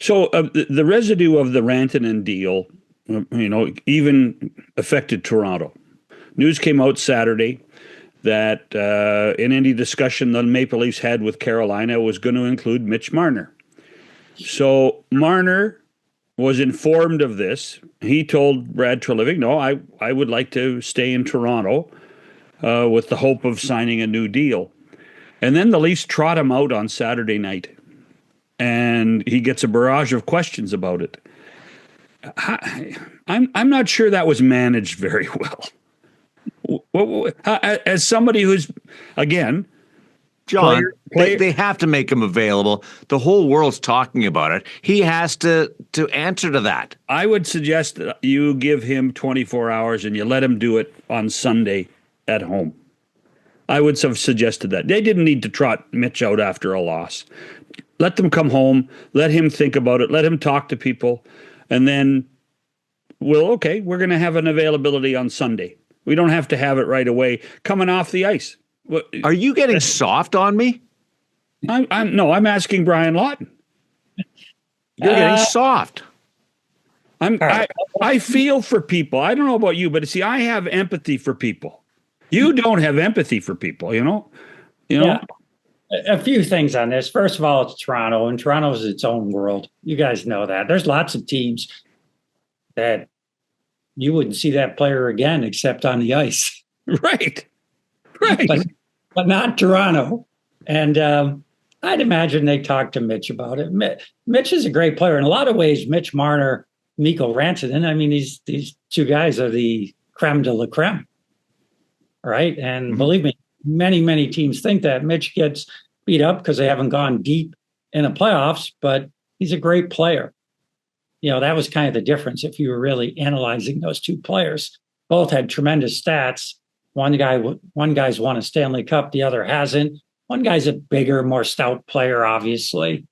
So the residue of the Rantanen deal, even affected Toronto. News came out Saturday that in any discussion the Maple Leafs had with Carolina was going to include Mitch Marner. So Marner was informed of this. He told Brad Treliving, no, I would like to stay in Toronto with the hope of signing a new deal. And then the Leafs trot him out on Saturday night, and he gets a barrage of questions about it. I'm not sure that was managed very well. As somebody who's, again, John, they have to make him available. The whole world's talking about it. He has to answer to that. I would suggest that you give him 24 hours and you let him do it on Sunday at home. I would have suggested that. They didn't need to trot Mitch out after a loss. Let them come home. Let him think about it. Let him talk to people. And then, we're going to have an availability on Sunday. We don't have to have it right away coming off the ice. Are you getting soft on me? I'm asking Brian Lawton. You're getting soft. I feel for people. I don't know about you, but see, I have empathy for people. You don't have empathy for people, Yeah. A few things on this. First of all, it's Toronto, and Toronto is its own world. You guys know that. There's lots of teams that you wouldn't see that player again except on the ice. Right. But not Toronto. And I'd imagine they talked to Mitch about it. Mitch is a great player. In a lot of ways, Mitch Marner, Mikko, Rantanen, I mean, these two guys are the creme de la creme. Right. And believe me, many teams think that. Mitch gets beat up because they haven't gone deep in the playoffs, but he's a great player. That was kind of the difference if you were really analyzing those two players. Both had tremendous stats. One guy's won a Stanley Cup, the other hasn't. One guy's a bigger, more stout player, obviously,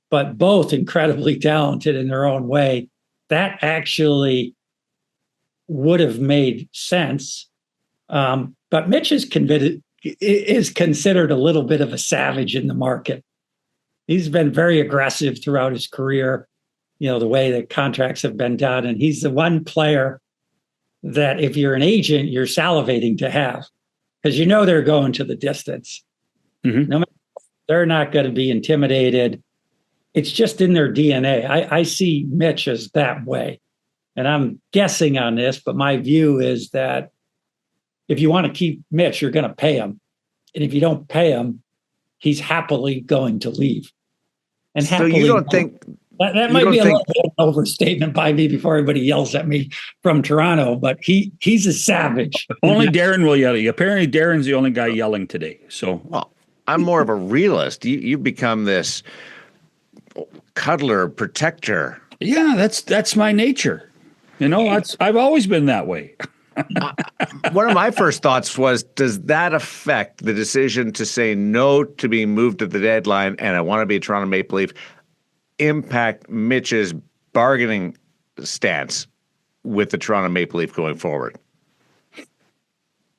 but both incredibly talented in their own way. That actually would have made sense. But Mitch is considered a little bit of a savage in the market. He's been very aggressive throughout his career, the way that contracts have been done. And he's the one player that if you're an agent, you're salivating to have, because they're going to the distance. Mm-hmm. No matter, they're not going to be intimidated. It's just in their DNA. I see Mitch as that way. And I'm guessing on this, but my view is that if you want to keep Mitch, you're going to pay him. And if you don't pay him, he's happily going to leave. And so you don't think that might be a little bit of an overstatement by me before everybody yells at me from Toronto, but he's a savage. Only Darren will yell at you. Apparently Darren's the only guy yelling today. So I'm more of a realist. You've become this cuddler, protector. Yeah, that's my nature. I've always been that way. One of my first thoughts was, does that affect the decision to say no to being moved at the deadline and I want to be a Toronto Maple Leaf, impact Mitch's bargaining stance with the Toronto Maple Leaf going forward?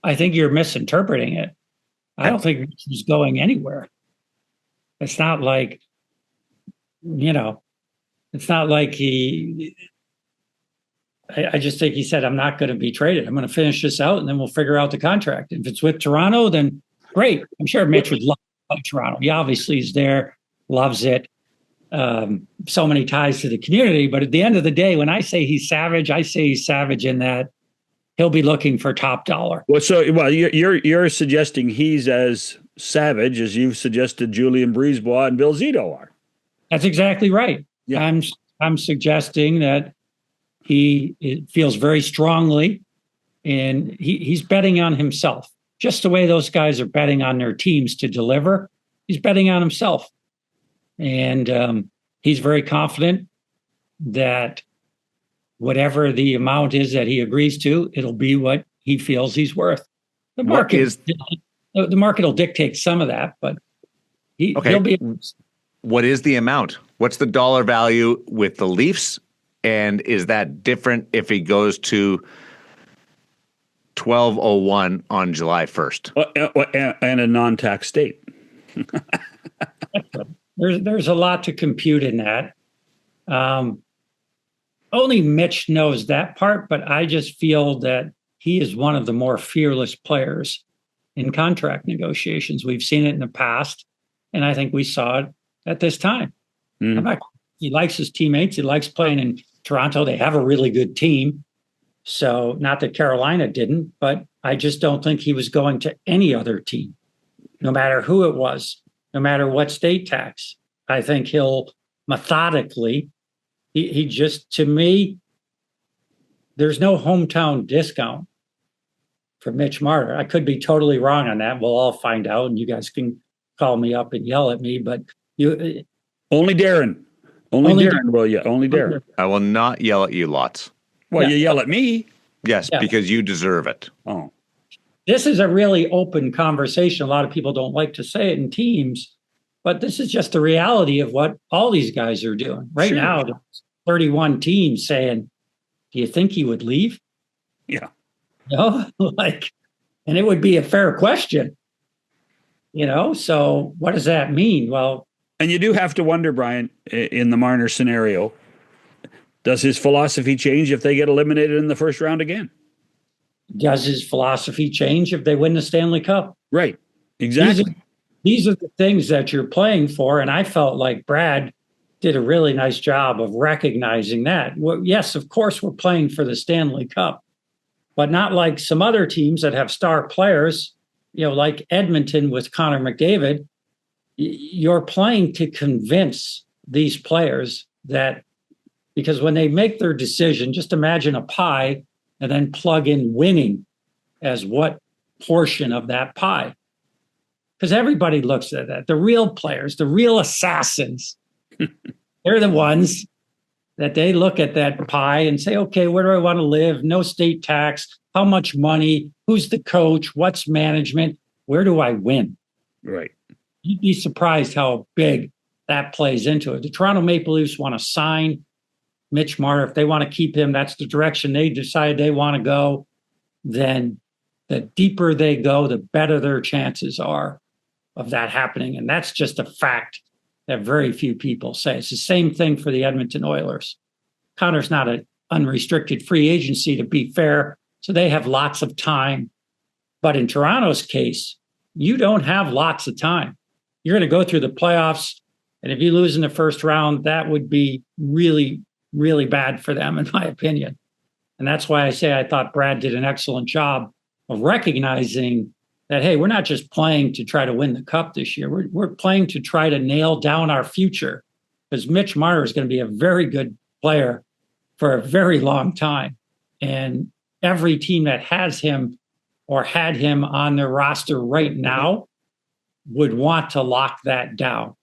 I think you're misinterpreting it. I don't think Mitch is going anywhere. It's not like, it's not like I just think he said, I'm not going to be traded. I'm going to finish this out and then we'll figure out the contract. If it's with Toronto, then great. I'm sure Mitch would love Toronto. He obviously is there, loves it. So many ties to the community. But at the end of the day, when I say he's savage, I say he's savage in that he'll be looking for top dollar. You're suggesting he's as savage as you've suggested Julien Brisebois and Bill Zito are. That's exactly right. Yeah. I'm suggesting that he feels very strongly, and he's betting on himself. Just the way those guys are betting on their teams to deliver, he's betting on himself. And he's very confident that whatever the amount is that he agrees to, it'll be what he feels he's worth. The market will dictate some of that, but he'll be. What is the amount? What's the dollar value with the Leafs? And is that different if he goes to 1201 on July 1st? And a non-tax state. There's a lot to compute in that. Only Mitch knows that part, but I just feel that he is one of the more fearless players in contract negotiations. We've seen it in the past, and I think we saw it at this time. He likes his teammates. He likes playing in Toronto. They have a really good team. So not that Carolina didn't, but I just don't think he was going to any other team, no matter who it was, no matter what state tax. I think he'll methodically, he just, to me, there's no hometown discount for Mitch Marner. I could be totally wrong on that. We'll all find out, and you guys can call me up and yell at me, but you... Only Darren. Only Darren will you. Only Darren. I will not yell at you lots. Well, you yell at me. Yes, because you deserve it. Oh. This is a really open conversation. A lot of people don't like to say it in teams, but this is just the reality of what all these guys are doing. Right now, there's 31 teams saying, do you think he would leave? Yeah. And it would be a fair question. So what does that mean? Well, and you do have to wonder, Brian, in the Marner scenario, does his philosophy change if they get eliminated in the first round again? Does his philosophy change if they win the Stanley Cup? Right. Exactly. These are the things that you're playing for. And I felt like Brad did a really nice job of recognizing that. Well, yes, of course, we're playing for the Stanley Cup, but not like some other teams that have star players, like Edmonton with Connor McDavid. You're playing to convince these players that, because when they make their decision, just imagine a pie and then plug in winning as what portion of that pie. Because everybody looks at that. The real players, the real assassins, they're the ones that they look at that pie and say, okay, where do I want to live? No state tax. How much money? Who's the coach? What's management? Where do I win? Right. You'd be surprised how big that plays into it. The Toronto Maple Leafs want to sign Mitch Marner. If they want to keep him, that's the direction they decide they want to go. Then the deeper they go, the better their chances are of that happening. And that's just a fact that very few people say. It's the same thing for the Edmonton Oilers. Connor's not an unrestricted free agency, to be fair, so they have lots of time. But in Toronto's case, you don't have lots of time. You're going to go through the playoffs, and if you lose in the first round, that would be really, really bad for them, in my opinion. And that's why I say I thought Brad did an excellent job of recognizing that, hey, we're not just playing to try to win the cup this year. We're playing to try to nail down our future, because Mitch Marner is going to be a very good player for a very long time. And every team that has him or had him on their roster right now would want to lock that down.